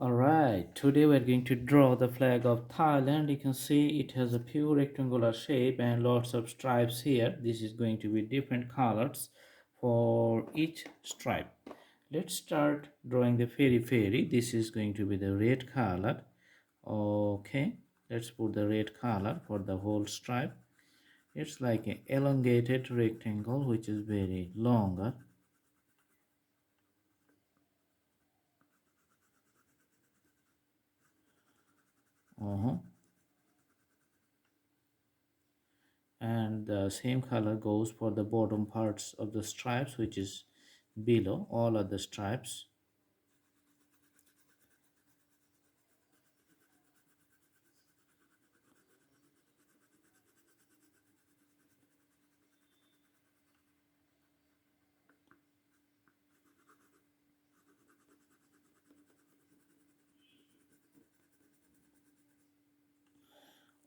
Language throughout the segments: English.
Alright, today we're going to draw the flag of Thailand. You can see it has a pure rectangular shape and lots of stripes here. This is going to be different colors for each stripe. Let's start drawing the fairy. This is going to be the red color. Okay, let's put the red color for the whole stripe. It's like an elongated rectangle which is very longer. Uh-huh. And the same color goes for the bottom parts of the stripes, which is below all other stripes.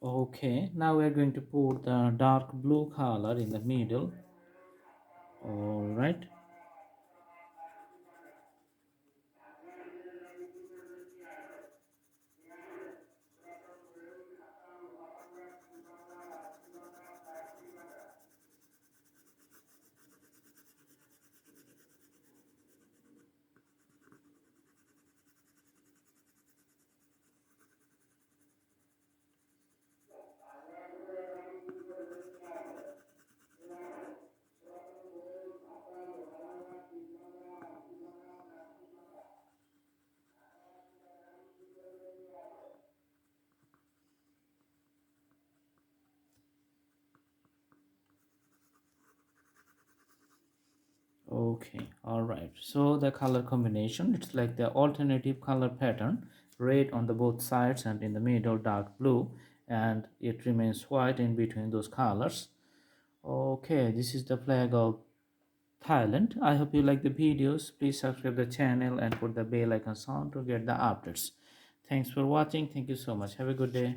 Okay, now we're going to put the dark blue color in the middle. All right. Okay, all right. So the color combination, it's like the alternative color pattern, red on the both sides and in the middle dark blue, and it remains white in between those colors. Okay, this is the flag of Thailand. I hope you like the videos. Please subscribe the channel and put the bell icon on to get the updates. Thanks for watching. Thank you so much. Have a good day.